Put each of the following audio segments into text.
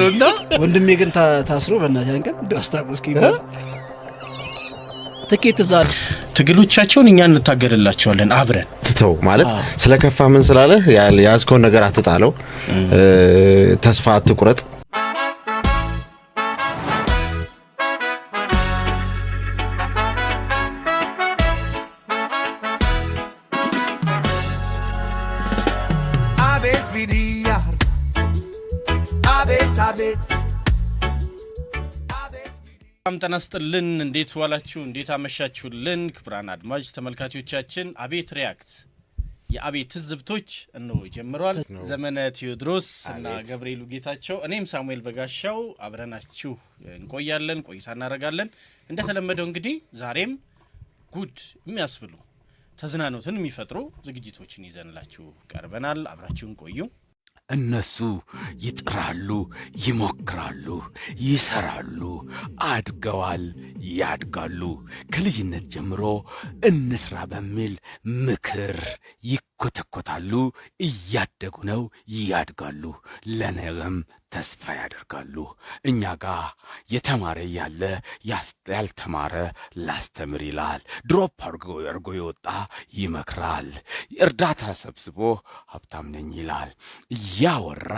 እና ወንድሜ ግን ታስሮ በእናትህ አንቀን አስታውስኪ ትኬት ዛል ትግሎቻቸውን እኛ እንታገድላቸዋለን አብረን ትተው ማለት ስለከፋ ምን ስላለ ያዝከውን ነገር አትጣለው ተስፋ አትቁረጥ አምጠናስጥልን እንዴት ዋላችሁ እንዴት አመሻችሁልን ክብራን አድማጭ ተመልካቾቻችን አቤት ሪያክት የአቤት ዝብቶች ነው ጀምሯል ዘመነ ቴዎድሮስ እና ገብርኤል ጌታቸው እኔም ሳሙኤል በጋሻው አብረናችሁ እንቆያለን ቆይታ እናደርጋለን እንደተለመደው እንግዲህ ዛሬም ጉድ የሚያስብሉ ተዝናኖትን የሚፈጥሩ ዝግጅቶችን ይዘንላችሁ ቀርበናል አብራችሁን ቆዩ እነሱ ይጥራሉ ይሞክራሉ ይሰራሉ አድገዋል ያድጋሉ ከልጅነት ጀምሮ እንስራ በሚል ምክር ይኮተኮታሉ እያደጉ ነው ያድጋሉ ለነገም ተስፋ ያደርጋሉ እኛ ጋር የተማረ ያለ ያልተማረ ላስተምር ይላል ድሮፕ አርጎ ይወጣ ይመክራል እርዳታ ሰብስቦ ሀብታም ነኝ ይላል ያወራ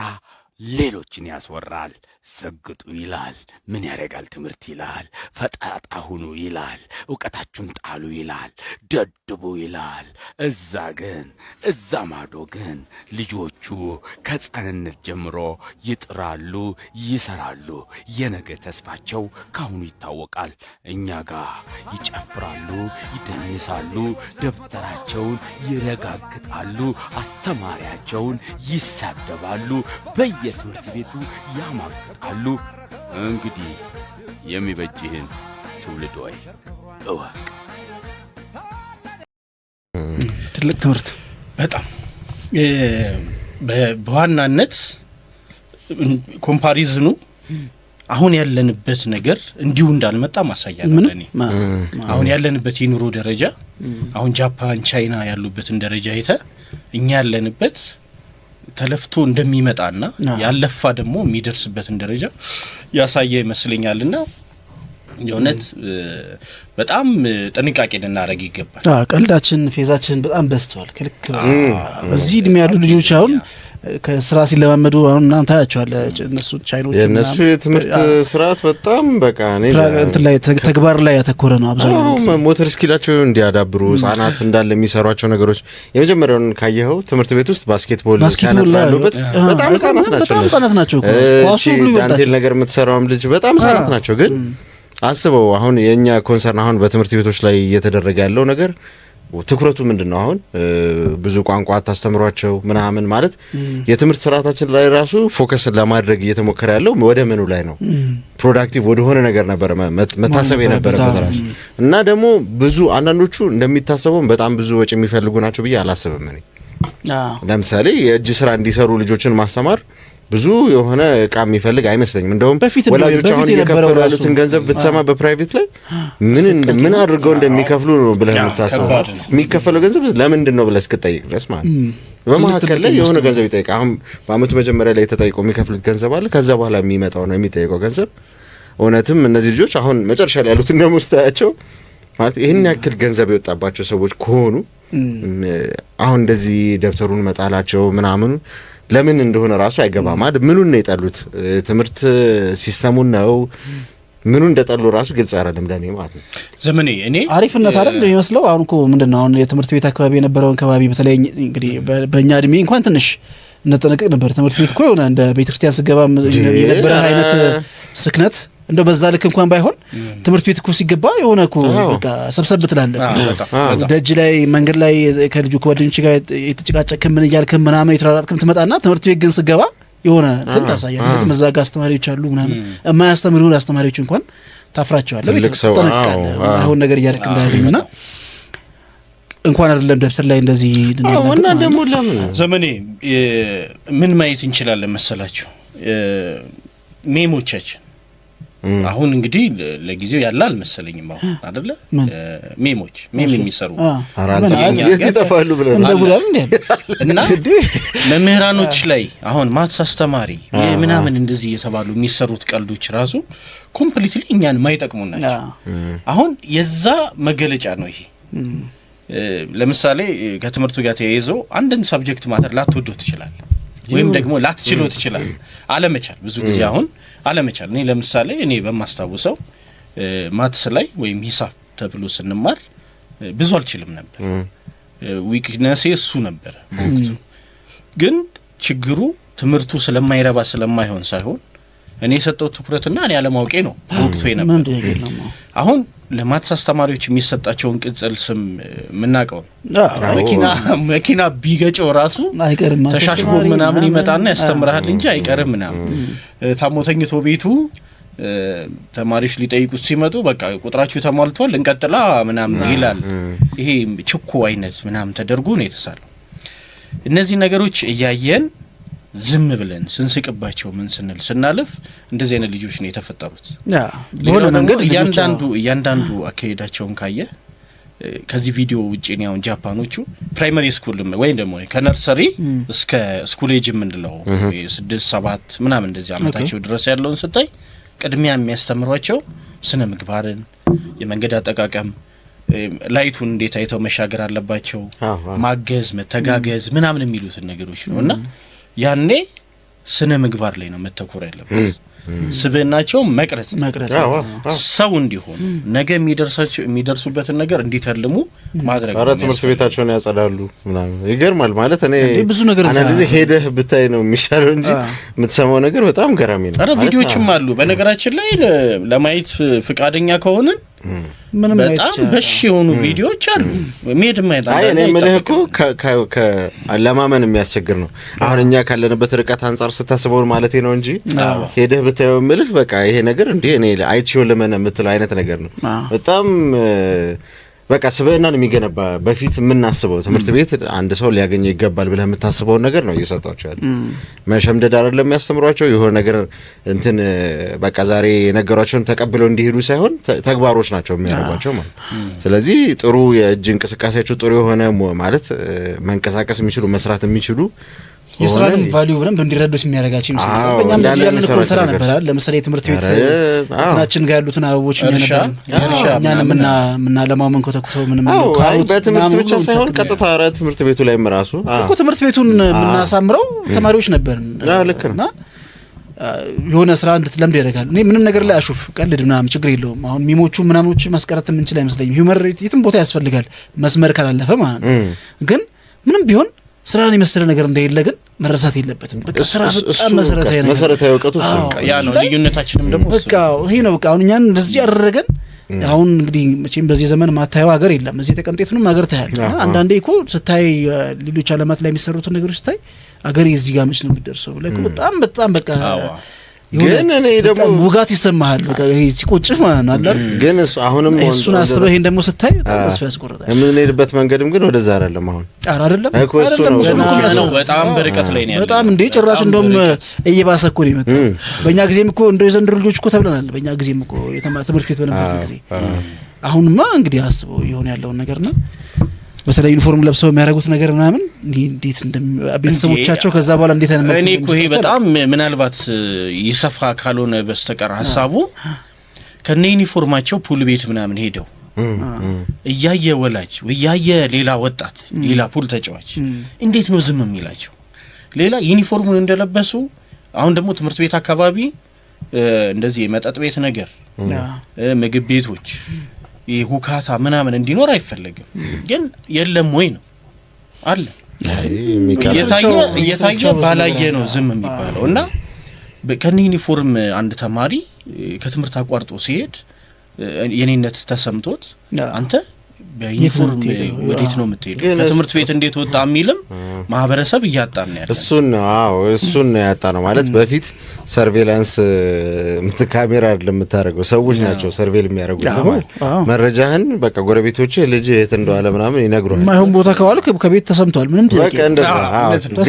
ሌሎችን ያስወራል ሰግጡ ይላል ምን ያረጋል ትምርት ይላል ፈጣጣ ሁኑ ይላል ዕውቀታችሁን ጣሉ ይላል ደድቡ ይላል እዛ ማዶ ግን ልጆቹ ከጻንነት ጀምሮ ይጥራሉ ይሰራሉ የነገ ተስፋቸው ካሁኑ ይታወቃል እኛ ጋር ይጨፍራሉ ይደንሳሉ ደብተራቸውን ይረጋግጣሉ አስተማሪያቸውን ይሳደባሉ በየትምህርት ቤቱ ያማግጣሉ እንግዲህ የሚበጅህን ትውልድ ወይ እወቅ ትልቅ ትምህርት በጣም በዋናነት ኮምፓሪዝኑ አሁን ያለንበት ነገር እንዲሁ እንዳልመጣ ማሳያ ነው ለኔ አሁን ያለንበት የኑሮ ደረጃ አሁን ጃፓን ቻይና ያሉበትን ደረጃ አይተ እኛ ያለንበት ተለፍቶ እንደሚመጣና ያለፋ ደግሞ የሚደርስበትን ደረጃ ያሳየ ይመስለኛልና የሆነት በጣም ጥንቃቄ ልናደርግ ይገባል ቀልዳችን ፌዛችን በጣም በዝቷል ከልክ በዚህ እድሜ ያሉ ልጆች አሁን ከስራ ሲለማመዱ አሁን እናንተ ታያቸዋል እነሱ ቻይኖች የነሱ የትምህርት ስርዓት በጣም በቃ እንትን ላይ ተግባር ላይ ያተኮረ ነው አብዛኛው ሞተር ስኪላቸው እንዲያዳብሩ ህጻናት እንዳለ የሚሰሯቸው ነገሮች የመጀመሪያውን ካየኸው ትምህርት ቤት ውስጥ ባስኬትቦል ያሉበት በጣም ህጻናት ናቸው ኳሱ ሁሉ ዳንቴል ነገር የምትሰራውም ልጅ በጣም ህጻናት ናቸው ግን አስበው አሁን የኛ ኮንሰርን አሁን በትምህርት ቤቶች ላይ እየተደረገ ያለው ነገር ትኩረቱ ምንድነው አሁን ብዙ ቋንቋ ታስተምሯቸው ምናምን ማለት የትምህርት ስርዓታችን ላይ ራሱ ፎከስ ለማድረግ እየተሞከረ ያለው ወደ ምኑ ላይ ነው ፕሮዳክቲቭ ወደ ሆነ ነገር ነበር መታሰብ የነበረበት ራሱ እና ደግሞ ብዙ አንዳንዶቹ እንደሚታሰበው በጣም ብዙ ወጪ የሚፈልጉ ናቸው ብዬ አላስብም እኔ ለምሳሌ የእጅ ስራ እንዲሰሩ ልጆችን ማስተማር ብዙ የሆነ እቃ የሚፈልግ አይመስለኝም እንደውም ወላጆች አሁን እየከፈሉ ያሉትን ገንዘብ ብትሰማ በፕራይቬት ላይ ምን አድርገው እንደሚከፍሉ ነው ብለህ የምታስበው የሚከፈለው ገንዘብ ለምንድን ነው ብለህ እስክትጠይቅ ድረስ ማለት በመሀከል ላይ የሆነ ገንዘብ ይጠይቃል አሁን በአመቱ መጀመሪያ ላይ ተጠይቀው የሚከፍሉት ገንዘብ አለ ከዛ በኋላ የሚመጣው ነው የሚጠይቀው ገንዘብ እውነትም እነዚህ ልጆች አሁን መጨረሻ ላይ ያሉትን ደግሞ ስታያቸው ማለት ይሄን ያክል ገንዘብ የወጣባቸው ሰዎች ከሆኑ አሁን እንደዚህ ደብተሩን መጣላቸው ምናምን ለምን እንደሆነ ራሱ አይገባም አይደል ምኑን ነው የጠሉት ትምህርት ሲስተሙን ነው ምኑን እንደጠሉ ራሱ ግልጽ አይደለም ለኔ ማለት ነው ዘመኔ እኔ አሪፍነት አይደል ይመስለው አሁን እኮ ምንድነው አሁን የትምህርት ቤት አካባቢ የነበረውን አካባቢ በተለይ እንግዲህ በእኛ እድሜ እንኳን ትንሽ እንጠነቀቅ ነበር ትምህርት ቤት እኮ የሆነ እንደ ቤተክርስቲያን ስገባ የነበረ አይነት ስክነት እንደው በዛ ልክ እንኳን ባይሆን ትምህርት ቤት እኮ ሲገባ የሆነ እኮ በቃ ሰብሰብ ትላለህ ደጅ ላይ መንገድ ላይ ከልጁ ከወደንቺ ጋር የተጨቃጨቀ ምን ይያልከም ምናምን የተራራጥከም ትመጣና ትምህርት ቤት ግን ስገባ የሆነ ተንታሳያለህ መዛጋ አስተማሪዎች አሉ ምናምን የማያስተምሩ አስተማሪዎች እንኳን ታፍራቸዋለህ ተጠነቀቃለህ አሁን ነገር እያደረክ እንዳያገኙና እንኳን አይደለም ደብተር ላይ እንደዚህ እና ደግሞ ለምን ዘመኔ ምን ማየት እንችላለን መሰላችሁ ሜሞቻችን አሁን እንግዲህ ለጊዜው ያለ አልመሰለኝም አሁን አይደለ ሜም የሚሰሩ ይተፋሉ ብለን እንደጉዳል እንዴ እና መምህራኖች ላይ አሁን ማትስ አስተማሪ ምናምን እንደዚህ የተባሉ የሚሰሩት ቀልዶች ራሱ ኮምፕሊትሊ እኛን ማይጠቅሙ ናቸው። አሁን የዛ መገለጫ ነው ይሄ። ለምሳሌ ከትምህርቱ ጋር ተያይዞ አንድን ሰብጀክት ማተር ላትወደው ትችላል ወይም ደግሞ ላትችለው ትችላል። አለመቻል ብዙ ጊዜ አሁን አለመቻል እኔ ለምሳሌ እኔ በማስታውሰው ማትስ ላይ ወይም ሂሳብ ተብሎ ስንማር ብዙ አልችልም ነበር። ዊክነስ እሱ ነበር ወቅቱ። ግን ችግሩ ትምህርቱ ስለማይረባ ስለማይሆን ሳይሆን እኔ የሰጠው ትኩረትና እኔ አለማውቄ ነው ወቅቱ የነበር። አሁን ለማትስ አስተማሪዎች የሚሰጣቸውን ቅጽል ስም ምናቀው መኪና ቢገጨው ራሱ አይቀርም ተሻሽጎ ምናምን ይመጣና ያስተምራል እንጂ አይቀርም ምናምን ታሞተኝቶ ቤቱ ተማሪዎች ሊጠይቁት ሲመጡ በቃ ቁጥራችሁ ተሟልቷል እንቀጥላ ምናምን ይላል። ይሄ ችኮ አይነት ምናምን ተደርጎ ነው የተሳለው። እነዚህ ነገሮች እያየን ዝም ብለን ስንስቅባቸው ምን ስንል ስናልፍ እንደዚህ አይነት ልጆች ነው የተፈጠሩት። በሆነ መንገድ እያንዳንዱ አካሄዳቸውን ካየ ከዚህ ቪዲዮ ውጪ ነው ጃፓኖቹ ፕራይመሪ ስኩል ወይ ደግሞ ከነርሰሪ እስከ ስኩል ኤጅ ምንድነው 6 7 ምናምን እንደዚህ አመታቸው ድረስ ያለውን ስታይ ቅድሚያ የሚያስተምሯቸው ስነ ምግባርን፣ የመንገድ አጠቃቀም፣ ላይቱን እንዴት አይተው መሻገር አለባቸው፣ ማገዝ፣ መተጋገዝ ምናምን የሚሉት ነገሮች ነውና ያኔ ስነ ምግባር ላይ ነው መተኮር ያለበት። ስብዕናቸው መቅረጽ ሰው እንዲሆን ነገ የሚደርሱበትን ነገር እንዲተልሙ ማድረግ ነው። ትምህርት ቤታቸውን ያጸዳሉ ምናምን ይገርማል። ማለት እኔ ብዙ ነገር አንዴ ሄደህ ብታይ ነው የሚሻለው እንጂ የምትሰማው ነገር በጣም ገራሚ ነው። አረ ቪዲዮዎችም አሉ በነገራችን ላይ ለማየት ፍቃደኛ ከሆነን በጣም በሽ የሆኑ ቪዲዮዎች አሉ። እኔ የምልህ እኮ ለማመን የሚያስቸግር ነው። አሁን እኛ ካለንበት ርቀት አንጻር ስታስበው ማለቴ ነው እንጂ ሄደህ ብታየው የምልህ በቃ ይሄ ነገር እንዴ እኔ አይቼው ለምን የምትለው አይነት ነገር ነው። በጣም በቃ ስብዕናን የሚገነባ በፊት የምናስበው ትምህርት ቤት አንድ ሰው ሊያገኘው ይገባል ብለህ የምታስበውን ነገር ነው እየሰጣቸው ያለው። መሸምደድ አይደለም የሚያስተምሯቸው የሆነ ነገር እንትን በቃ ዛሬ የነገሯቸውን ተቀብለው እንዲሄዱ ሳይሆን ተግባሮች ናቸው የሚያደርጓቸው ማለት። ስለዚህ ጥሩ የእጅ እንቅስቃሴያቸው ጥሩ የሆነ ማለት መንቀሳቀስ የሚችሉ መስራት የሚችሉ የስራንም ቫልዩ ብለን እንዲረዱት የሚያደርጋቸው ይመስላል። በእኛም እንደዚህ ያለን እኮ ሰራ ነበር አይደል? ለምሳሌ ትምህርት ቤት እንትናችን ጋር ያሉትን አበቦች እኛንም እና ለማመን ከተኩተው ምንም ነው ካሮት በትምህርት ብቻ ሳይሆን ቀጥታ ትምህርት ቤቱ ላይም ራሱ እኮ ትምህርት ቤቱን የምናሳምረው ተማሪዎች ነበርን እና የሆነ ስራ እንድትለምድ ያደርጋል። እኔ ምንም ነገር ላይ አሹፍ ቀልድ ምናምን ችግር የለውም። አሁን ሚሞቹ ምናምኖች ማስቀረት የምንችል አይመስለኝም። ሂውመር የትም ቦታ ያስፈልጋል መስመር ካላለፈ ማለት ነው። ግን ምንም ቢሆን ስራን የመሰለ ነገር እንደሌለ ግን መረሳት የለበትም። በቃ ስራ በጣም መሰረታዊ እውቀቱ ያ ነው። ልዩነታችንም ደግሞ በቃ ይሄ ነው። በቃ አሁን እኛን እንደዚህ ያደረገን አሁን እንግዲህ መቼም በዚህ ዘመን ማታየው ሀገር የለም። እዚህ ተቀምጤቱንም ሀገር ታያል። አንዳንዴ እኮ ስታይ ሌሎች ዓለማት ላይ የሚሰሩትን ነገሮች ስታይ ሀገር እዚህ ጋር መች ነው የሚደርሰው ብለህ በጣም በቃ ግን እኔ ደግሞ ውጋት ይሰማሃል። በቃ ይሄ ሲቆጭህ ማለት ነው አይደል? ግን አሁንም እሱን አስበህ ይሄን ደግሞ ስታይ ተስፋ ያስቆርጣል። የምንሄድበት መንገድም ግን ወደዛ አይደለም። አሁን አይደለም ነው በጣም በርቀት ላይ ነው ያለው። በጣም እንደ ጭራሽ እንደውም እየባሰ እኮ ነው የመጣው። በእኛ ጊዜም እኮ እንደው የዘንድሮ ልጆች እኮ ተብለናል። በእኛ ጊዜም እኮ ትምህርት ቤት በነበረ ጊዜ አሁንማ እንግዲህ አስበው የሆነ ያለውን ነገር ነው። በተለይ ዩኒፎርም ለብሰው የሚያደርጉት ነገር ምናምን እንዴት ቤተሰቦቻቸው ከዛ በኋላ እንዴት አይነት እኔ እኮ ይሄ በጣም ምናልባት ይሰፋ ካልሆነ በስተቀር ሐሳቡ ከነ ዩኒፎርማቸው ፑል ቤት ምናምን ሄደው እያየ ወላጅ እያየ ሌላ ወጣት ሌላ ፑል ተጫዋች እንዴት ነው ዝም የሚላቸው? ሌላ ዩኒፎርሙን እንደለበሱ አሁን ደግሞ ትምህርት ቤት አካባቢ እንደዚህ መጠጥ ቤት ነገር ምግብ ቤቶች ሁካታ ምናምን እንዲኖር አይፈልግም። ግን የለም ወይ ነው አለ እየታየ ባላየ ነው ዝም የሚባለው። እና ከነ ዩኒፎርም አንድ ተማሪ ከትምህርት አቋርጦ ሲሄድ የኔነት ተሰምቶት አንተ በዩኒፎርም ወዴት ነው የምትሄደው? ከትምህርት ቤት እንዴት ወጣ የሚልም ማህበረሰብ እያጣን ነው ያለው። እሱን ነው ያጣ ነው ማለት በፊት ሰርቬላንስ ካሜራ አይደለም የምታደርገው ሰዎች ናቸው ሰርቬል የሚያደርጉት ማለት መረጃህን በቃ ጎረቤቶች ልጅ የት እንደዋለ ምናምን ይነግሩሃል። ማይሆን ቦታ ከዋልክ ከቤት ተሰምቷል ምንም ጥያቄ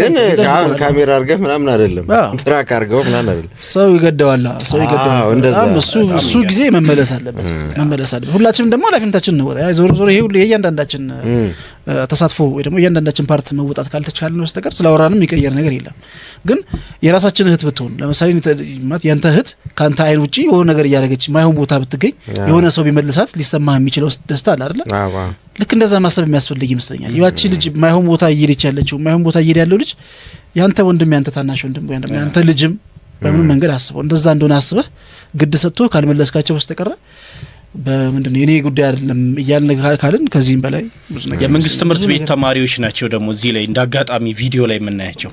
ግን አሁን ካሜራ አድርገህ ምናምን አይደለም ትራክ አድርገው ምናምን አይደለም ሰው ይገደዋል። እሱ ጊዜ መመለስ አለበት። ሁላችንም ደግሞ ኃላፊነታችን ነው። ዞሮ ዞሮ ይሄ የእያንዳንዳችን ተሳትፎ ወይ ደግሞ የእያንዳንዳችን ፓርት መውጣት ካልተቻለ ነው በስተቀር ስላወራንም የሚቀየር ነገር የለም። ግን የራሳችን እህት ብትሆን ለምሳሌ ማለት ያንተ እህት ካንተ አይን ውጪ የሆነ ነገር እያደረገች ማይሆን ቦታ ብትገኝ የሆነ ሰው ቢመልሳት ሊሰማህ የሚችለው ደስታ አለ አይደል? ልክ እንደዛ ማሰብ የሚያስፈልግ ይመስለኛል። ያቺ ልጅ ማይሆን ቦታ እየሄደች ያለችው ማይሆን ቦታ እየሄደ ያለው ልጅ ያንተ ወንድም ያንተ ታናሽ ወንድም ወይ ያንተ ልጅም በምን መንገድ አስበው እንደዛ እንደሆነ አስበህ ግድ ሰጥቶ ካልመለስካቸው በስተቀር በምንድን ነው የኔ ጉዳይ አይደለም እያልን ካልን ከዚህም በላይ የመንግስት ትምህርት ቤት ተማሪዎች ናቸው ደግሞ እዚህ ላይ እንዳጋጣሚ ቪዲዮ ላይ የምናያቸው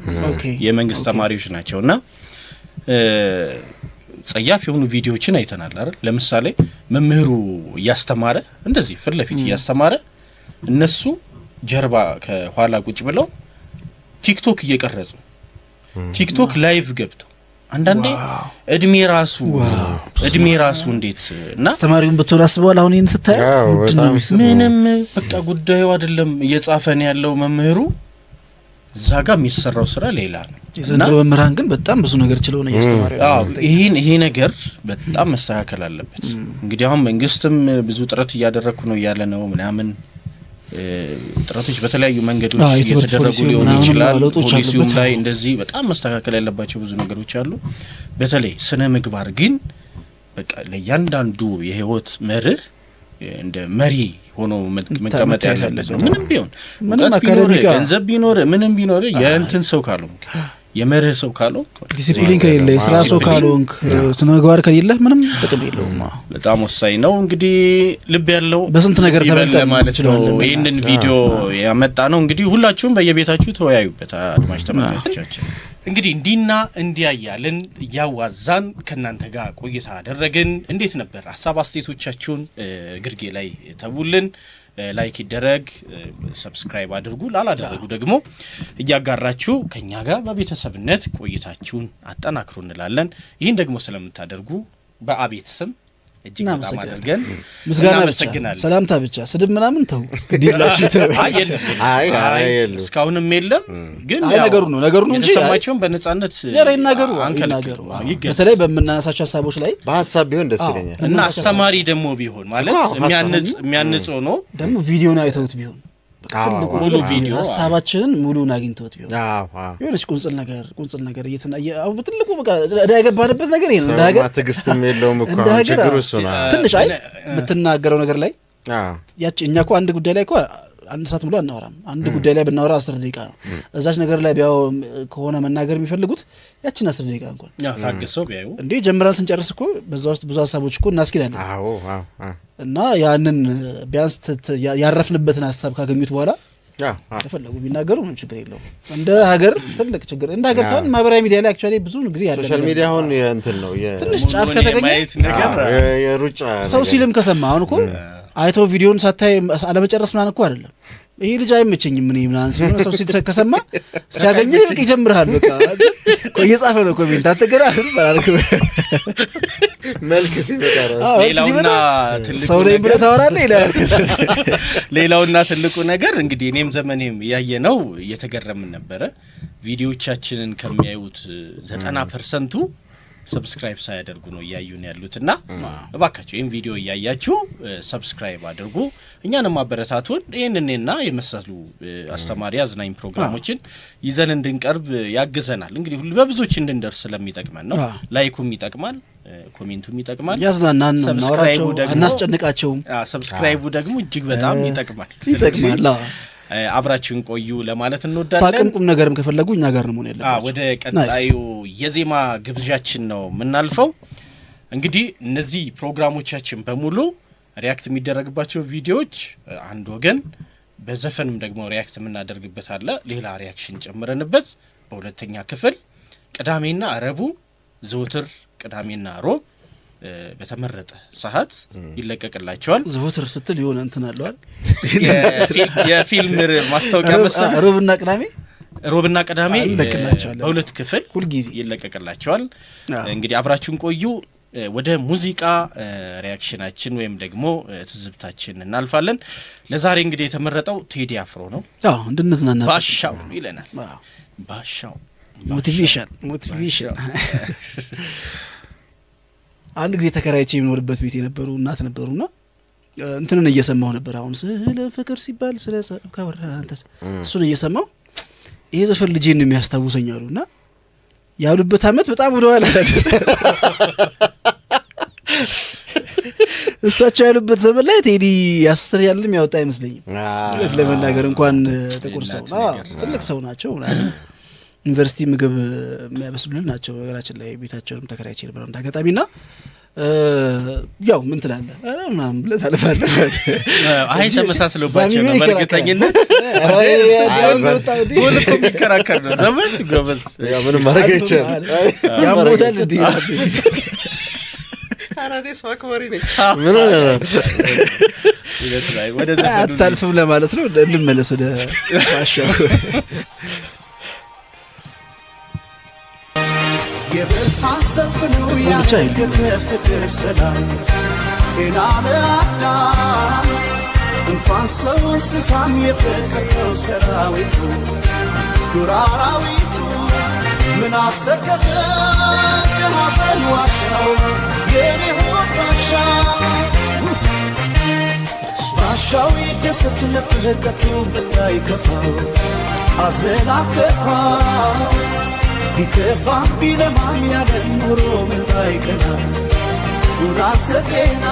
የመንግስት ተማሪዎች ናቸውና ጸያፍ የሆኑ ቪዲዮዎችን አይተናል አይደል? ለምሳሌ መምህሩ እያስተማረ እንደዚህ ፊት ለፊት እያስተማረ እነሱ ጀርባ ከኋላ ቁጭ ብለው ቲክቶክ እየቀረጹ ቲክቶክ ላይቭ ገብተው አንዳንዴ እድሜ ራሱ እንዴት እና አስተማሪውን በተወራ አስበዋል። አሁን ይሄን ስታየው ምንም በቃ ጉዳዩ አይደለም እየጻፈን ያለው መምህሩ እዛ ጋር የሚሰራው ስራ ሌላ ነው። የዘንድሮ መምህራን ግን በጣም ብዙ ነገር ችለው ነው ያስተማሩት። ይሄ ነገር በጣም መስተካከል አለበት። እንግዲህ አሁን መንግስትም ብዙ ጥረት እያደረኩ ነው ያለ ነው ምናምን ጥረቶች በተለያዩ መንገዶች እየተደረጉ ሊሆን ይችላል። ፖሊሲውም ላይ እንደዚህ በጣም መስተካከል ያለባቸው ብዙ ነገሮች አሉ። በተለይ ስነ ምግባር ግን በቃ ለእያንዳንዱ የህይወት መርህ እንደ መሪ ሆኖ መቀመጥ ያለበት ነው። ምንም ቢሆን ገንዘብ ቢኖር ምንም ቢኖር የእንትን ሰው ካልሆንክ የመርህ ሰው ካልሆንክ ዲሲፕሊን ከሌለ የስራ ሰው ካልሆንክ ስነ ምግባር ከሌለ ምንም ጥቅም የለውም። በጣም ወሳኝ ነው። እንግዲህ ልብ ያለው በስንት ነገር ተበልተ ማለት ነው። ይሄንን ቪዲዮ ያመጣ ነው እንግዲህ ሁላችሁም በየቤታችሁ ተወያዩበት። አድማጭ ተመልካቾቻችን እንግዲህ እንዲና እንዲያያልን ያዋዛን ከናንተ ጋር ቆይታ አደረግን። እንዴት ነበር? ሐሳብ አስተያየቶቻችሁን ግርጌ ላይ ተቡልን። ላይክ ይደረግ፣ ሰብስክራይብ አድርጉ። ላላደረጉ ደግሞ እያጋራችሁ ከኛ ጋር በቤተሰብነት ቆይታችሁን አጠናክሩ እንላለን። ይህን ደግሞ ስለምታደርጉ በአቤት ስም እጅግ በጣም አድርገን ምስጋና እናመሰግናለን። ሰላምታ ብቻ ስድብ ምናምን ተው ግዲላችሁ ተው። አይ እስካሁንም የለም ግን ነገሩ ነው እንጂ ሰማቸውን በነጻነት ይናገሩ። በተለይ በመናናሳቸው ሀሳቦች ላይ በሐሳብ ቢሆን ደስ ይለኛል እና አስተማሪ ደግሞ ቢሆን ማለት የሚያንጽ ሆኖ ደግሞ ቪዲዮን አይተውት ቢሆን ሙሉ ቪዲዮ ሐሳባችንን ሙሉን አግኝተውት ቢሆን የሆነች ቁንጽል ነገር እየተናየው በትልቁ በቃ እንዳያገባንበት ነገር ይሄ ነው። እንዳገር ትግስትም የለውም እኮ ችግሩ እሱ ነው። ትንሽ አይ የምትናገረው ነገር ላይ ያቺ እኛ እኮ አንድ ጉዳይ ላይ እኮ አንድ ሰዓት ሙሉ አናወራም። አንድ ጉዳይ ላይ ብናወራ 10 ደቂቃ ነው። እዛች ነገር ላይ ቢያው ከሆነ መናገር የሚፈልጉት ያቺን 10 ደቂቃ እንኳን ታግሰው ቢያዩ እንዴ ጀምረን ስንጨርስ እኮ በዛ ውስጥ ብዙ ሐሳቦች እኮ እናስኪዳለን። እና ያንን ቢያንስ ያረፍንበትን ሐሳብ ካገኙት በኋላ ተፈለጉ ቢናገሩ ምን ችግር የለውም። እንደ ሀገር ትልቅ ችግር እንደ ሀገር ሳይሆን ማህበራዊ ሚዲያ ላይ አክቹአሊ ብዙ ጊዜ ያለ ሶሻል ሚዲያ አሁን እንትን ነው ትንሽ ጫፍ ከተገኘ የሩጫ ሰው ሲልም ከሰማ አሁን እኮ አይቶ ቪዲዮን ሳታይ አለመጨረስ ምናምን እኮ አይደለም ይሄ ልጅ አይመቸኝም ምን ምናምን ሲሆን ሰው ሲከሰማ ሲያገኘህ በቃ ይጀምራል። በቃ እየጻፈ ነው ኮሜንት አትገራህም ባላልክ መልክ ሲመጣ ሌላውና ትልቁ ሰው ላይ ብለህ ታወራለህ ይላል። ሌላውና ትልቁ ነገር እንግዲህ እኔም ዘመኔም ያየነው እየተገረምን ነበረ። ቪዲዮዎቻችንን ከሚያዩት 90% ሰብስክራይብ ሳያደርጉ ነው እያዩን ያሉትና እባካችሁ ይሄን ቪዲዮ እያያችሁ ሰብስክራይብ አድርጉ፣ እኛንም አበረታቱን። ይሄንንና የመሰሉ አስተማሪ አዝናኝ ፕሮግራሞችን ይዘን እንድንቀርብ ያግዘናል። እንግዲህ ሁሉ በብዙዎች እንድንደርስ ስለሚጠቅመን ነው። ላይኩም ይጠቅማል፣ ኮሜንቱም ይጠቅማል፣ ያዝናናን ነው። እናወራቸው እናስጨንቃቸውም። ሰብስክራይቡ ደግሞ እጅግ በጣም ይጠቅማል። አብራችሁን ቆዩ ለማለት እንወዳለን። ሳቅም ቁም ነገርም ከፈለጉ እኛ ጋር ነው መሆን ያለባቸው። ወደ ቀጣዩ የዜማ ግብዣችን ነው የምናልፈው። እንግዲህ እነዚህ ፕሮግራሞቻችን በሙሉ ሪያክት የሚደረግባቸው ቪዲዮዎች አንድ ወገን፣ በዘፈንም ደግሞ ሪያክት የምናደርግበት አለ ሌላ ሪያክሽን ጨምረንበት በሁለተኛ ክፍል ቅዳሜና ረቡዕ ዘወትር ቅዳሜና ሮብ በተመረጠ ሰዓት ይለቀቅላቸዋል። ዘወትር ስትል ይሆነ እንትን አለዋል የፊልም ማስታወቂያ መሰለ ሮብና ቅዳሜ በሁለት ክፍል ሁልጊዜ ይለቀቅላቸዋል። እንግዲህ አብራችሁን ቆዩ። ወደ ሙዚቃ ሪያክሽናችን ወይም ደግሞ ትዝብታችን እናልፋለን። ለዛሬ እንግዲህ የተመረጠው ቴዲ አፍሮ ነው። እንድንዝናና ባሻው ይለናል። ባሻው ሞቲቬሽን አንድ ጊዜ ተከራይቼ የሚኖርበት ቤት የነበሩ እናት ነበሩና እንትንን እየሰማው ነበር። አሁን ስለ ፍቅር ሲባል ስለ ካወራ አንተስ እሱን እየሰማው ይሄ ዘፈን ልጄን የሚያስታውሰኝ አሉና ያሉበት አመት በጣም ወደኋላ እሳቸው ያሉበት ዘመን ላይ ቴዲ 10 ያለም ያወጣ አይመስለኝም። ለመናገር እንኳን ጥቁር ሰው ትልቅ ሰው ናቸው ምናምን ዩኒቨርሲቲ ምግብ የሚያበስሉልን ናቸው። ነገራችን ላይ ቤታቸውንም ተከራይቼ ነበር እንዳጋጣሚና ያው ምን ትላለህ አረ ምናምን ብለህ ታልፋለህ። አይ ተመሳስሎባቸው ነው በእርግጠኝነት ሁሉ የሚከራከር ነው ዘመን ጎበዝ። ያው ምንም ማድረግ አይቻልም። ያሞታል እንዴ አራዴስ ማክበሪ ነኝ ምን ሆነ ይለጥላይ ወደ ዘፈኑ አታልፍም ለማለት ነው። እንመለስ ወደ ባሻው የብርሃን ሰፍነው ያንገተ ፍቅር ሰላም ጤና ለአዳም እንኳን ሰው እንስሳም የፍቅር ሰራዊቱ ዱር አራዊቱ ምን አስተከዘ ከሐዘን ዋሻው የኔ ሆድ ባሻው ይደሰት ለፍለቀቱ እንዳይከፋው አዝነን አከፋው ቢከፋ ቢለማም ያለን ኑሮ ምንታይቀና ጉናተ ጤና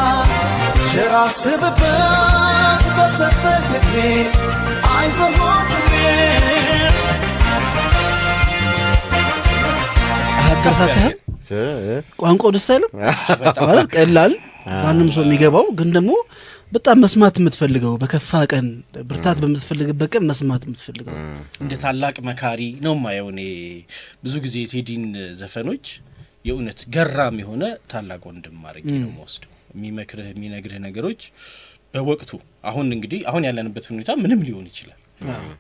ቸር አስብበት በሰጠህ ዕድሜ አይዞህ ወንድሜ። አከታተህ ቋንቋው ደስ አይልም ማለት ቀላል ማንም ሰው የሚገባው ግን ደግሞ በጣም መስማት የምትፈልገው በከፋ ቀን ብርታት በምትፈልግበት ቀን መስማት የምትፈልገው እንደ ታላቅ መካሪ ነው ማየው። እኔ ብዙ ጊዜ ቴዲን ዘፈኖች የእውነት ገራም የሆነ ታላቅ ወንድም ማድረግ ነው የምወስደው። የሚመክርህ የሚነግርህ ነገሮች በወቅቱ አሁን እንግዲህ አሁን ያለንበት ሁኔታ ምንም ሊሆን ይችላል፣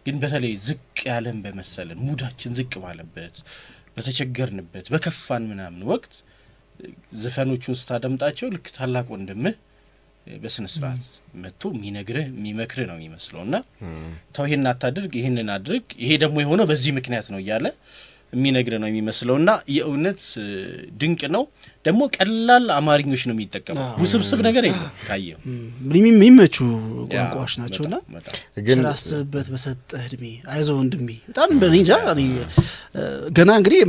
ግን በተለይ ዝቅ ያለን በመሰለን ሙዳችን ዝቅ ባለበት በተቸገርንበት በከፋን ምናምን ወቅት ዘፈኖቹን ስታደምጣቸው ልክ ታላቅ ወንድምህ በስነ ስርዓት መጥቶ የሚነግርህ የሚመክርህ ነው የሚመስለውና ተው ይሄን አታድርግ ይሄንን አድርግ ይሄ ደግሞ የሆነው በዚህ ምክንያት ነው እያለ የሚነግርህ ነው የሚመስለውና የእውነት ድንቅ ነው። ደግሞ ቀላል አማርኞች ነው የሚጠቀመው፣ ውስብስብ ነገር የለም። ካየው የሚመቹ ቋንቋዎች ናቸውና ግን ራስበት በሰጠህ እድሜ አይዞህ ወንድሜ በጣም በእንጃ ገና እንግዲህ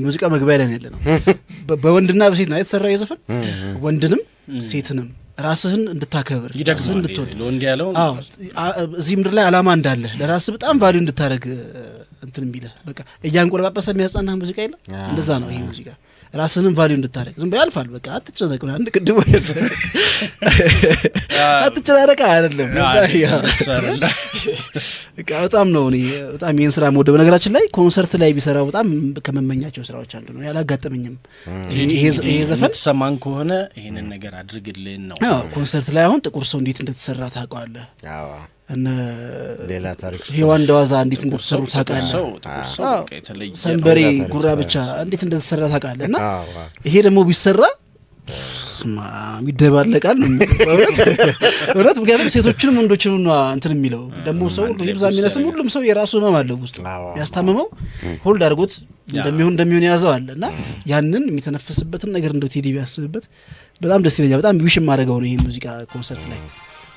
ሙዚቃ መግቢያ ላይ ያለ ነው። በወንድና በሴት ነው የተሰራው የዘፈን ወንድንም ሴትንም ራስህን እንድታከብር ራስህን እንድትወድ ለወንድ ያለው እዚህ ምድር ላይ አላማ እንዳለ ለራስህ በጣም ቫልዩ እንድታረግ እንትን የሚለ በቃ እያንቆለጳጰሰ የሚያጽናናህ ሙዚቃ የለም። እንደዛ ነው ይሄ ሙዚቃ። ራስህንም ቫልዩ እንድታረግ ዝም ያልፋል በቃ አትጨነቅ አንድ ቅድም አትጨናነቅ አይደለም በቃ በጣም ነው እኔ በጣም ይሄን ስራ ወደ ነገራችን ላይ ኮንሰርት ላይ ቢሰራው በጣም ከመመኛቸው ስራዎች አንዱ ነው። ያላጋጠመኝም ይሄ ዘፈን ሰማን ከሆነ ይሄንን ነገር አድርግልን ነው። ኮንሰርት ላይ አሁን ጥቁር ሰው እንዴት እንደተሰራ ታውቀዋለህ? አዎ እነ ሌላ ታሪክ ሄዋን ደዋዛ እንዴት እንደተሰሩ ታውቃለህ? ሰንበሬ ጉራ ብቻ እንዴት እንደተሰራ ታውቃለህና ይሄ ደግሞ ቢሰራ ይደባለቃል ነው እውነት። ምክንያቱም ሴቶችንም ወንዶችንም ነው እንትን የሚለው ደግሞ ሰው ይብዛ የሚነስም ሁሉም ሰው የራሱ ህመም አለው ውስጥ ያስታመመው ሆልድ አድርጎት እንደሚሆን ያዘው አለና ያንን የሚተነፍስበትን ነገር እንደው ቴዲ ቢያስብበት በጣም ደስ ይለኛል። በጣም ዊሽ ማድረገው ነው ይሄ ሙዚቃ ኮንሰርት ላይ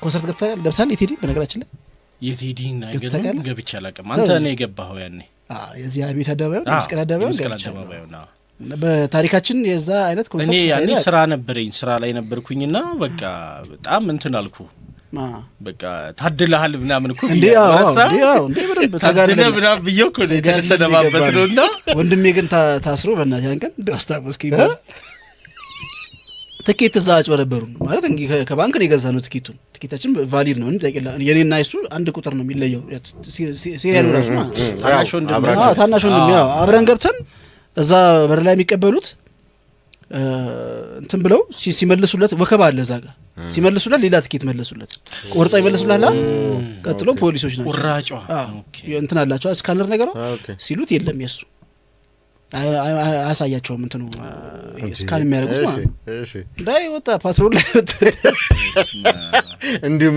ኮንሰርት ገብታል የቴዲ በነገራችን ላይ የቴዲን አይገርም ገብቻ አላውቅም። አንተ ነው የገባኸው ያኔ የዚህ አቤት አደባባይ መስቀል አደባባይ ነው በታሪካችን የዛ አይነት ኮንሰርት እኔ ያኔ ስራ ነበረኝ ስራ ላይ ነበርኩኝና በቃ በጣም እንትን አልኩ በቃ ታድለሃል ምናምን እኮ እንዴ በደንብ ታጋርነ ምናምን ብዬው እኮ የተሰነባበት ነውና ወንድሜ ግን ታስሮ በእናትህ ያን ቀን አስታወስከኝ። ትኬት እዛ አጭበረበሩ ማለት ከባንክ ነው የገዛነው ትኬታችን ቫሊድ ነው እንዴ የኔና እሱ አንድ ቁጥር ነው የሚለየው ሲሪያሉ ራሱ ታናሽ ወንድም ያው አብረን ገብተን እዛ በር ላይ የሚቀበሉት እንትን ብለው ሲመልሱለት ወከባ አለ እዛ ጋር ሲመልሱለት ሌላ ትኬት መለሱለት ቆርጣ ይመልሱላላ ቀጥሎ ፖሊሶች ናቸው ቁራጯ እንትን አላቸው ስካነር ነገር ሲሉት የለም የሱ አሳያቸውም እንትኑ ስካን የሚያደርጉት ማለት ነው እሺ ዳይ ወጣ ፓትሮል ላይ እንዲሁ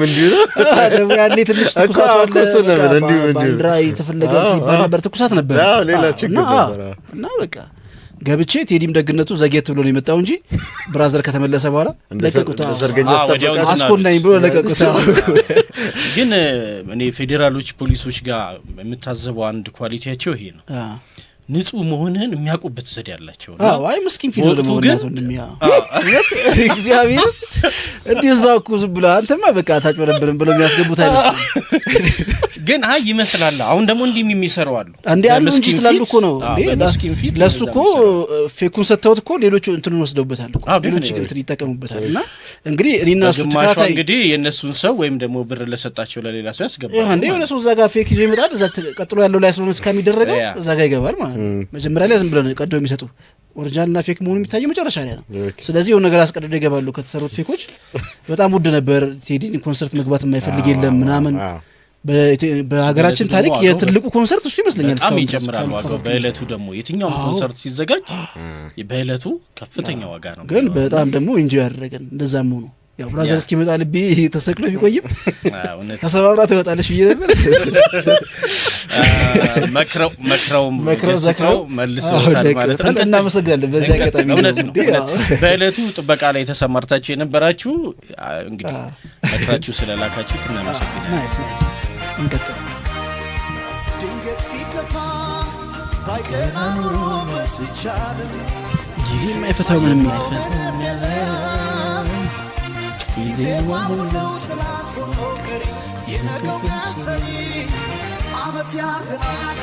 ደግሞ ያኔ ትንሽ ትኩሳት አለ ባንዲራ የተፈለገው ይባል ነበር ትኩሳት ነበር አዎ ሌላ ችግር ነበር እና በቃ ገብቼ ቴዲም ደግነቱ ዘግየት ብሎ ነው የመጣው እንጂ ብራዘር ከተመለሰ በኋላ ለቀቁታ አስኮናኝ ብሎ ለቀቁታ ግን እኔ ፌዴራሎች ፖሊሶች ጋር የምታዘበው አንድ ኳሊቲያቸው ይሄ ነው ንጹህ መሆንህን የሚያውቁበት ዘዴ ያላቸው ነው አይ ምስኪን ፊት ነው ማለት እንደሚያ እግዚአብሔር እንዲሁ ዛኩ ዝብላ አንተማ በቃ ታጭበረብረን ብለው የሚያስገቡት አይመስልም ግን አይ ይመስላል አሁን ደግሞ እንዲህ የሚሰራው አሉ አንዴ አሉ እንጂ ስላሉ እኮ ነው ለሱ እኮ ፌኩን ሰጥተውት እኮ ሌሎች እንትኑን ወስደውበታል እኮ ሌሎች እንትን ይጠቀሙበታልና እንግዲህ እኔና እሱ ተካታይ እንግዲህ የነሱን ሰው ወይም ደግሞ ብር ለሰጣቸው ለሌላ ሰው ያስገባል አንዴ የሆነ ሰው እዛ ጋር ፌክ ይዞ ይመጣል እዛ ቀጥሎ ያለው ላይ ስለሆነ እስከሚደረገው እዛ ጋር ይገባል ማለት ነው መጀመሪያ ላይ ዝም ብለው ነው ቀደው የሚሰጡ ኦሪጂናልና ፌክ መሆኑ የሚታየው መጨረሻ ላይ ነው ስለዚህ የሆነ ነገር አስቀድደው ይገባሉ ከተሰሩት ፌኮች በጣም ውድ ነበር ቴዲን ኮንሰርት መግባት የማይፈልግ የለም ምናምን በሀገራችን ታሪክ የትልቁ ኮንሰርት እሱ ይመስለኛል በጣም ይጨምራል ዋጋው በእለቱ ደግሞ የትኛው ኮንሰርት ሲዘጋጅ በእለቱ ከፍተኛ ዋጋ ነው ግን በጣም ደግሞ ኢንጆይ ያደረገን እንደዛም ሆኖ ያው ብራዘር እስኪመጣ ልቤ ተሰክሎ ቢቆይም ተሰባብራ ትወጣለች ብዬ ነበር መክረው ዘክረው መልሰውታል ማለት ነው እናመሰግናለን በዚህ አጋጣሚ በእለቱ ጥበቃ ላይ ተሰማርታችሁ የነበራችሁ እንግዲህ መክራችሁ ስለላካችሁ እናመሰግናለን ናይስ እንቀጥል ድንገት ቢከፋ ባይቀና ኑሮ መስቻል ጊዜ የማይፈታው ምንም አይፈታም ጊዜ ዋሙለው ትላንት ሞከሪ የነገው ያሰሪ አመት ያህላል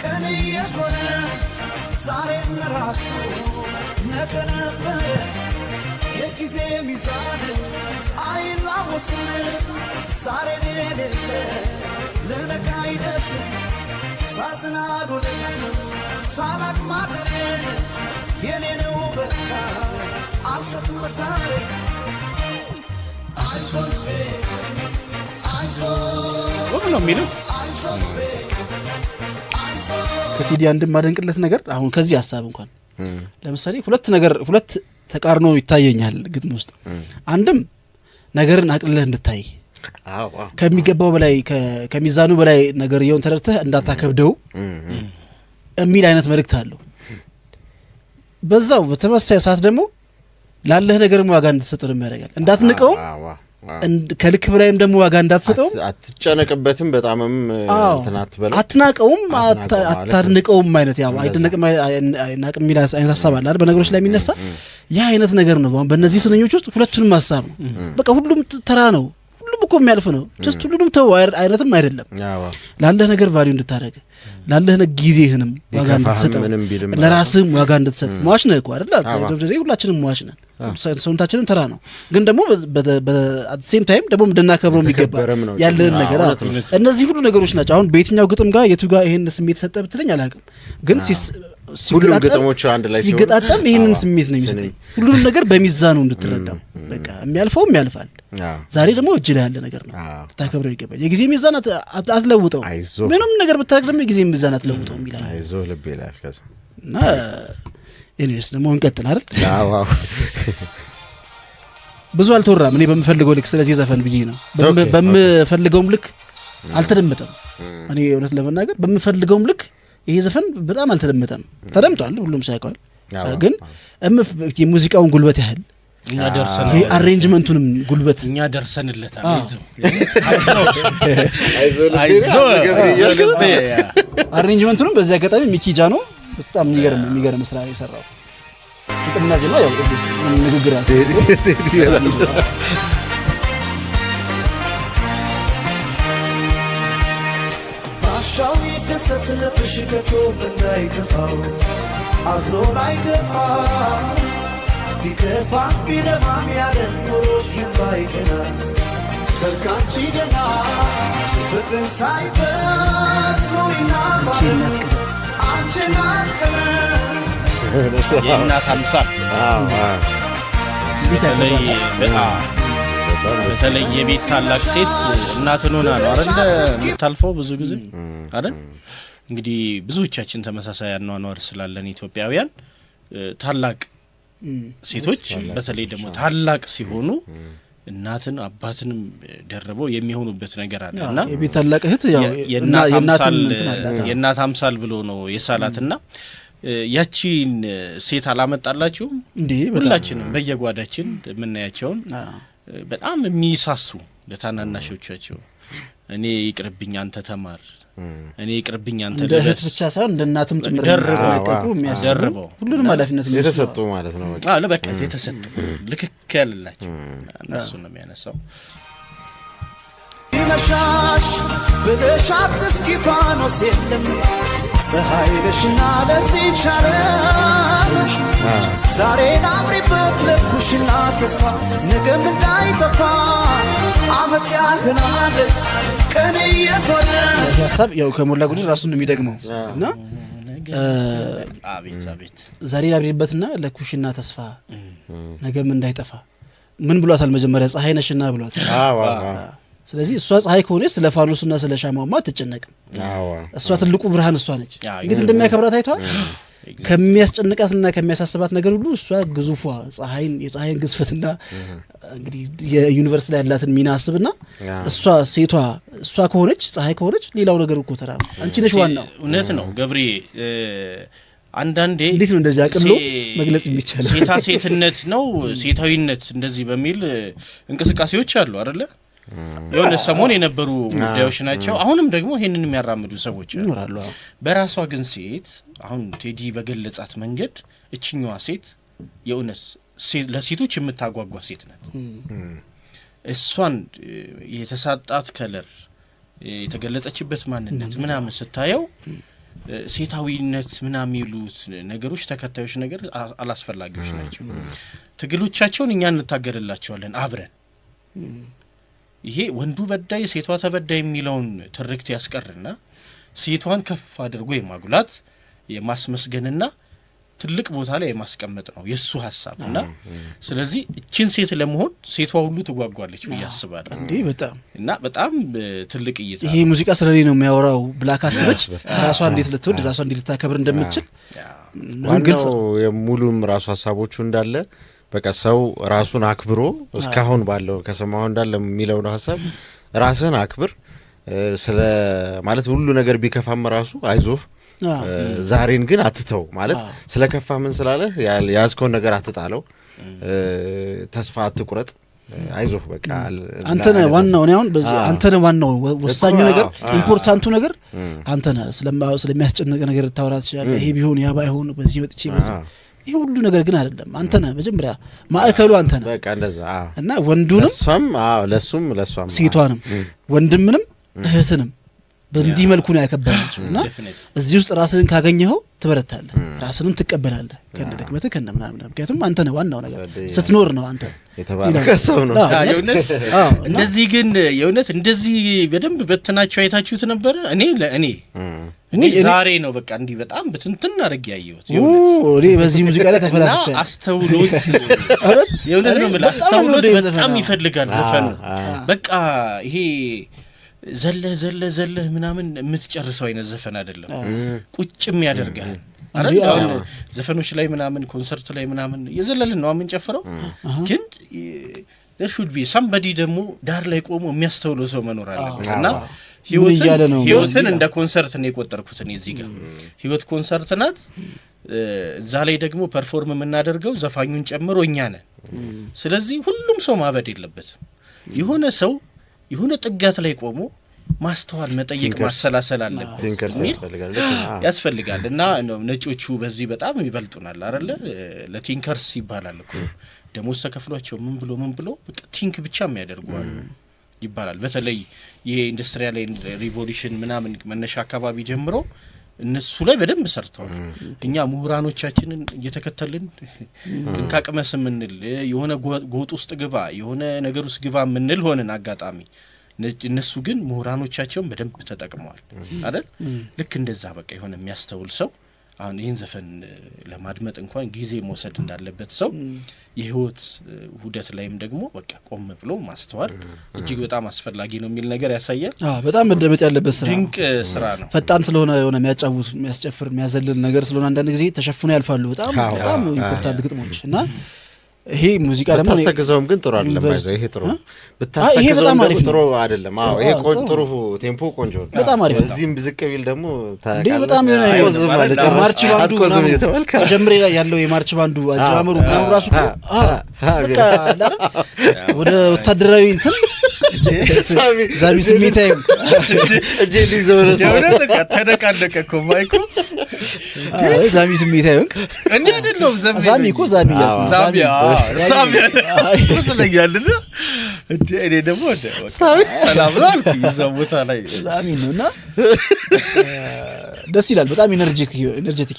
ቀን እየዞረ ዛሬም ራሱ ነገ ነበር የጊዜ ሚዛን አይላወስም ዛሬ የሌለ ለነገ አይደርስም ሳዝናጉል ሳላቅ ማደር የኔ ነው በቃ አልሰትም ዛሬ ወምን ነው የሚለው ከቴዲ አንድም ማደንቅለት ነገር አሁን ከዚህ ሐሳብ እንኳን ለምሳሌ ሁለት ተቃርኖ ይታየኛል ግጥም ውስጥ አንድም ነገርን አቅልለህ እንድታይ ከሚገባው በላይ ከሚዛኑ በላይ ነገር ይሁን ተረድተህ እንዳታከብደው የሚል አይነት መልእክት አለው በዛው በተመሳሳይ ሰዓት ደግሞ ላለህ ነገርም ዋጋ እንድትሰጠው ያደርጋል እንዳትንቀው ከልክ በላይም ደግሞ ዋጋ እንዳትሰጠው አትጨነቅበትም በጣምም እንትናት በለው አትናቀውም አታድንቀውም አይነት ያው አይደነቅም አይናቅም የሚል አይነት ሐሳብ አለ አይደል በነገሮች ላይ የሚነሳ ያ አይነት ነገር ነው በእነዚህ ስንኞች ውስጥ ሁለቱንም ሐሳብ ነው በቃ ሁሉም ተራ ነው ሁሉም እኮ የሚያልፍ ነው ጀስት ሁሉም ተው አይነትም አይደለም ላለህ ነገር ቫልዩ እንድታረግ ላለህ ነገር ጊዜህንም ዋጋ እንድትሰጠው ለራስህም ዋጋ እንድትሰጥ ሟች ነህ እኮ አይደል ሁላችንም ሟች ነን ሰውነታችንም ተራ ነው ግን ደግሞ at the same time ደግሞ እንድናከብረው የሚገባ ያለን ነገር እነዚህ ሁሉ ነገሮች ናቸው አሁን በየትኛው ግጥም ጋር የቱ ጋር ይሄን ስሜት ሰጠ ብትለኝ አላውቅም ግን ሁሉም ግጥሞቹ አንድ ላይ ሲገጣጠም ይሄንን ስሜት ነው የሚሰጠኝ ሁሉንም ነገር በሚዛኑ እንድትረዳው በቃ የሚያልፈው ያልፋል ዛሬ ደግሞ እጅ ላይ ያለ ነገር ነው ታከብረው ይገባል የጊዜ ሚዛን አትለውጠው ምንም ነገር ብታረግ ደግሞ የጊዜ ሚዛን አትለውጠው የሚላል አይዞህ ልብ ይላል ከዛ እና እኔስ ደግሞ እንቀጥል አይደል አዎ ብዙ አልተወራም እኔ በምፈልገው ልክ ስለዚህ ዘፈን ብዬ ነው በምፈልገውም ልክ አልተደመጠም እኔ እውነት ለመናገር በምፈልገውም ልክ ይሄ ዘፈን በጣም አልተደመጠም ተደምጧል ሁሉም ሳይቀር ግን የሙዚቃውን ጉልበት ያህል እኛ ደርሰን ይሄ አሬንጅመንቱንም ጉልበት እኛ ደርሰንለታል አይዞህ አሬንጅመንቱንም በዚህ አጋጣሚ ሚኪጃ ነው በጣም የሚገርም ስራ የሰራው ግጥምና ዜማ ያው ንግግር ባሻው ይደሰት ልብሽ ከቶ እንዳይከፋው አዝሎ ላይገፋ ቢከፋ ቢለማም ያለን ኑሮሽ ባይቀና ሰርካንቺ ደና ፍቅርን ሳይበት ኖሪና ባለ አንቺን አትቀረ የእናት አምሳል በተለይ የቤት ታላቅ ሴት እናትን ሆና ነው አይደል የምታልፈው ብዙ ጊዜ አይደል? እንግዲህ ብዙዎቻችን ተመሳሳይ አኗኗር ስላለን ኢትዮጵያውያን ታላቅ ሴቶች በተለይ ደግሞ ታላቅ ሲሆኑ እናትን አባትንም ደርበው የሚሆኑበት ነገር አለና የቤት ታላቅ እህት ያው የእናት አምሳል ብሎ ነው የሳላትና ያቺን ሴት አላመጣላችሁም እንዴ? ሁላችንም በየጓዳችን የምናያቸውን በጣም የሚሳሱ ለታናናሾቻቸው እኔ ይቅርብኝ አንተ ተማር፣ እኔ ይቅርብኝ አንተ ለእህት ብቻ ሳይሆን እንደ እናትም ጭምር ደርበው የሚያስደርቡ ሁሉንም ኃላፊነት የተሰጡ ማለት ነው። ለበቃ የተሰጡ ልክክ ያለላቸው እነሱ ነው የሚያነሳው። ይመሻሽ ብለሻት እስኪፋኖስ የለም ፀሐይ ነሽና ለዚህ ቻለም ዛሬን አምሪበት ለኩሽና ተስፋ ነገም እንዳይጠፋ አመት ያህላል ቀን እየዞረ ሀሳብ ያው ከሞላ ጎደል ራሱን ነው የሚደግመው እና አቤት ዛሬ አምሪበትና ለኩሽና ተስፋ ነገም እንዳይጠፋ ምን ብሏታል? መጀመሪያ ፀሐይ ነሽና ብሏታል። ስለዚህ እሷ ፀሐይ ከሆነች ስለ ፋኖስና ስለ ሻማውማ አትጨነቅም። እሷ ትልቁ ብርሃን እሷ ነች። እንዴት እንደሚያከብራት አይቷል። ከሚያስጨንቃትና ከሚያሳስባት ነገር ሁሉ እሷ ግዙፏ የፀሐይን ግዝፈትና እንግዲህ የዩኒቨርስ ላይ ያላትን ሚና አስብና እሷ ሴቷ እሷ ከሆነች ፀሐይ ከሆነች ሌላው ነገር እኮ ተራ ነው። አንቺ ነሽ ዋናው። እውነት ነው ገብሬ። አንዳንዴ እንዴት ነው እንደዚህ አቅሎ መግለጽ የሚቻለው? ሴትነት ነው ሴታዊነት እንደዚህ በሚል እንቅስቃሴዎች አሉ አይደለ? የሆነ ሰሞን የነበሩ ጉዳዮች ናቸው። አሁንም ደግሞ ይሄንን የሚያራምዱ ሰዎች ይኖራሉ። በራሷ ግን ሴት አሁን ቴዲ በገለጻት መንገድ እችኛዋ ሴት የእውነት ለሴቶች የምታጓጓ ሴት ናት። እሷን የተሳጣት ከለር የተገለጸችበት ማንነት ምናምን ስታየው ሴታዊነት ምናምን ይሉት ነገሮች ተከታዮች ነገር አላስፈላጊዎች ናቸው። ትግሎቻቸውን እኛ እንታገርላቸዋለን አብረን። ይሄ ወንዱ በዳይ ሴቷ ተበዳይ የሚለውን ትርክት ያስቀርና ሴቷን ከፍ አድርጎ የማጉላት የማስመስገንና ትልቅ ቦታ ላይ የማስቀመጥ ነው የሱ ሐሳብና ስለዚህ እቺን ሴት ለመሆን ሴቷ ሁሉ ትጓጓለች ብዬ አስባለሁ። እንዴ በጣም ትልቅ እይታ ይሄ ሙዚቃ ስለኔ ነው የሚያወራው ብላ ካሰበች ራሷ እንዴት ልትወድ ራሷ እንዴት ልታከብር እንደምትችል ግልጽ ነው። የሙሉም ራሱ ሐሳቦቹ እንዳለ በቃ ሰው ራሱን አክብሮ እስካሁን ባለው ከሰማው እንዳለ የሚለው ነው ሐሳብ። ራስን አክብር ስለ ማለት ሁሉ ነገር ቢከፋም ራሱ አይዞህ ዛሬን ግን አትተው ማለት ስለከፋ ምን ስላለ ያዝከውን ነገር አትጣለው፣ ተስፋ አትቁረጥ፣ አይዞህ በቃ አንተ ነህ ዋናው። እኔ አሁን በዚህ አንተ ነህ ዋናው ወሳኙ ነገር ኢምፖርታንቱ ነገር አንተ ነህ። ስለሚያስጨንቅ ነገር ታወራት ይችላል። ይሄ ቢሆን ያ ባይሆን በዚህ ወጥቼ በዚህ ይሄ ሁሉ ነገር ግን አይደለም። አንተ ነህ መጀመሪያ ማዕከሉ አንተ ነህ በቃ እንደዛ። እና ወንዱንም ለሷም ሴቷንም ወንድምንም እህትንም በእንዲህ መልኩ ነው ያከበራቸው። እና እዚህ ውስጥ ራስህን ካገኘኸው ትበረታለህ፣ ራስህንም ትቀበላለህ ከነ ድክመትህ ከነ ምናምን። ምክንያቱም አንተ ነህ ዋናው ነገር ስትኖር ነው አንተ የተባረከ ሰው ነው። የእውነት እንደዚህ ግን የእውነት እንደዚህ በደንብ በተናቸው አይታችሁት ነበር? እኔ ዛሬ ነው በቃ እንዲህ በጣም በትንትን አድርጌ ያየሁት። እኔ በዚህ ሙዚቃ ላይ ተፈላስፈ አስተውሎት የእውነት ነው የምልህ አስተውሎት በጣም ይፈልጋል ዘፈኑ። በቃ ይሄ ዘለህ ምናምን የምትጨርሰው አይነት ዘፈን አይደለም። ቁጭም ያደርጋል አይደል? አሁን ዘፈኖች ላይ ምናምን ኮንሰርት ላይ ምናምን የዘለልን ነው የምንጨፍረው፣ ግን there should be somebody ደግሞ ዳር ላይ ቆሞ የሚያስተውለው ሰው መኖር አለበት። እና ህይወትን እንደ ኮንሰርት ነው የቆጠርኩት እኔ እዚህ ጋር። ህይወት ኮንሰርት ናት። እዛ ላይ ደግሞ ፐርፎርም የምናደርገው ዘፋኙን ጨምሮ እኛ ነን። ስለዚህ ሁሉም ሰው ማበድ የለበትም። የሆነ ሰው የሆነ ጥጋት ላይ ቆሞ ማስተዋል፣ መጠየቅ፣ ማሰላሰል አለበት ያስፈልጋል። እና ነጮቹ በዚህ በጣም ይበልጡናል አይደለ? ለቲንከርስ ይባላል እኮ ደሞዝ ተከፍሏቸው ምን ብሎ በቃ ቲንክ ብቻ የሚያደርጉዋል ይባላል። በተለይ ይሄ ኢንዱስትሪያል ሪቮሉሽን ምናምን መነሻ አካባቢ ጀምሮ እነሱ ላይ በደንብ ሰርተዋል። እኛ ምሁራኖቻችንን እየተከተልን ትንካቅመስ ምንል የሆነ ጎጥ ውስጥ ግባ የሆነ ነገር ውስጥ ግባ ምንል ሆነን አጋጣሚ እነሱ ግን ምሁራኖቻቸውን በደንብ ተጠቅመዋል አይደል? ልክ እንደዛ በቃ የሆነ የሚያስተውል ሰው አሁን ይህን ዘፈን ለማድመጥ እንኳን ጊዜ መውሰድ እንዳለበት ሰው የህይወት ውደት ላይም ደግሞ በቃ ቆም ብሎ ማስተዋል እጅግ በጣም አስፈላጊ ነው የሚል ነገር ያሳያል። በጣም መደመጥ ያለበት ስራ ድንቅ ስራ ነው። ፈጣን ስለሆነ የሆነ የሚያጫውት የሚያስጨፍር የሚያዘልል ነገር ስለሆነ አንዳንድ ጊዜ ተሸፍኖ ያልፋሉ በጣም ኢምፖርታንት ግጥሞች እና ይሄ ሙዚቃ ደግሞ ብታስተግዘውም ግን ጥሩ አይደለም ማለት ይሄ ጥሩ ብታስተግዘውም ጥሩ አይደለም። ይሄ ጥሩ ቴምፖ ቆንጆ ነው በጣም አሪፍ ነው። እዚህም ዝቅ ቢል ደግሞ በጣም ማርች ባንዱ ጀምሬ ላይ ያለው የማርች ባንዱ አጀማመሩ ነው ራሱ በቃ ወደ ወታደራዊ እንትን ዛሚ ስሜታዬ እጄ ሊዞር ተደቃደቀ እኮ ማይኮ ዛሚ ስሜታዬ እኔ አይደለም ዛሚ እኮ ዛሚ ስለኛልና እኔ ደግሞ ሰላም ነው አልኩኝ እዛው ቦታ ላይ ዛሚ ነውና ደስ ይላል። በጣም ኤነርጄቲክ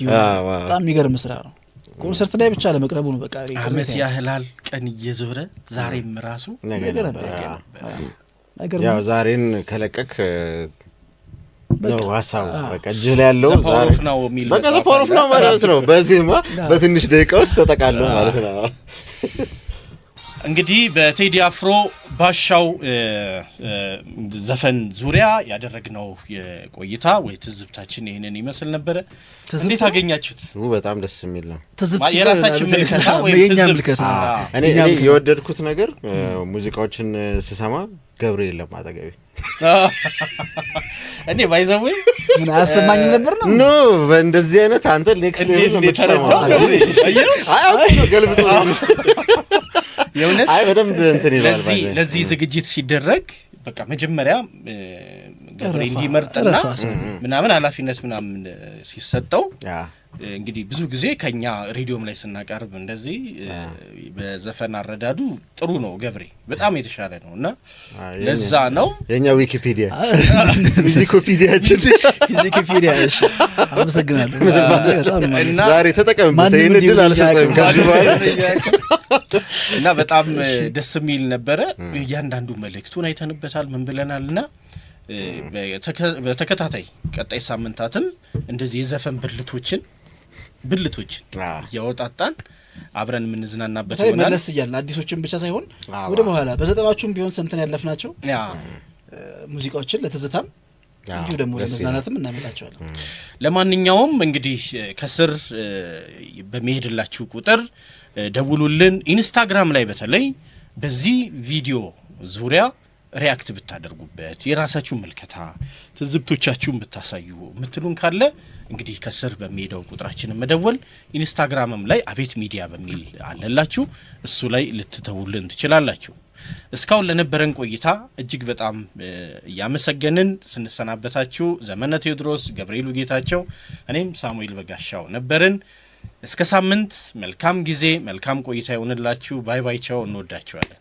በጣም የሚገርም ስራ ነው። ኮንሰርት ላይ ብቻ ለመቅረቡ ነው በቃ አመት ያህላል ቀን እየዞረ ዛሬም ራሱ ነገር ያው ዛሬን ከለቀክ ነው ሐሳቡ በቃ እጅ ላይ ያለው ዛሬ ነው የሚል በቃ ፖሮፍ ነው ማለት ነው። በዚህማ በትንሽ ደቂቃ ውስጥ ተጠቃሎ ማለት ነው። እንግዲህ በቴዲ አፍሮ ባሻው ዘፈን ዙሪያ ያደረግነው የቆይታ ወይ ትዝብታችን ይሄንን ይመስል ነበር። እንዴት አገኛችሁት? በጣም ደስ የሚል ነው። የራሳችን ምልከታ ወይ ምልከታ እኔ የወደድኩት ነገር ሙዚቃዎችን ስሰማ ገብርኤል ለማጠገቤ እኔ ባይዘው ምን አሰማኝ ነበር ነው ኖ በእንደዚህ አይነት አንተ ኔክስት ሌቭል ነው የምትሰማው። ገልብጦ የእውነት በደንብ እንትን ይላል። ለዚህ ዝግጅት ሲደረግ በቃ መጀመሪያ ገብሬ እንዲመርጥና ምናምን ኃላፊነት ምናምን ሲሰጠው እንግዲህ ብዙ ጊዜ ከኛ ሬዲዮም ላይ ስናቀርብ እንደዚህ በዘፈን አረዳዱ ጥሩ ነው ገብሬ በጣም የተሻለ ነውና ለዛ ነው የኛ ዊኪፒዲያ ዊኪፒዲያችን እሺ አመሰግናለሁ። ዛሬ ተጠቀምበት ይሄን ድል አልሰጠም ከዚህ በኋላ እና በጣም ደስ የሚል ነበረ። እያንዳንዱ መልእክቱን አይተንበታል ምን ብለናልና በተከታታይ ቀጣይ ሳምንታትም እንደዚህ የዘፈን ብልቶችን ያወጣጣን አብረን የምንዝናናበት ይሆናል። መለስ ይያልና አዲሶችን ብቻ ሳይሆን ወደ በኋላ በዘጠናዎቹም ቢሆን ሰምተን ያለፍናቸው ሙዚቃዎችን ለትዝታም እንዲሁ ደግሞ ለመዝናናትም እናመጣቸዋለን። ለማንኛውም እንግዲህ ከስር በመሄድላችሁ ቁጥር ደውሉልን። ኢንስታግራም ላይ በተለይ በዚህ ቪዲዮ ዙሪያ ሪያክት ብታደርጉበት የራሳችሁ መልከታ ትዝብቶቻችሁን ብታሳዩ ምትሉን ካለ እንግዲህ ከስር በሚሄደው ቁጥራችንን መደወል ኢንስታግራምም ላይ አቤት ሚዲያ በሚል አለላችሁ እሱ ላይ ልትተውልን ትችላላችሁ። እስካሁን ለነበረን ቆይታ እጅግ በጣም ያመሰገንን ስንሰናበታችሁ ዘመነ ቴዎድሮስ፣ ገብርኤሉ ጌታቸው፣ እኔም ሳሙኤል በጋሻው ነበርን። እስከ ሳምንት መልካም ጊዜ መልካም ቆይታ ይሁንላችሁ። ባይ ባይ ቻው። እንወዳችኋለን።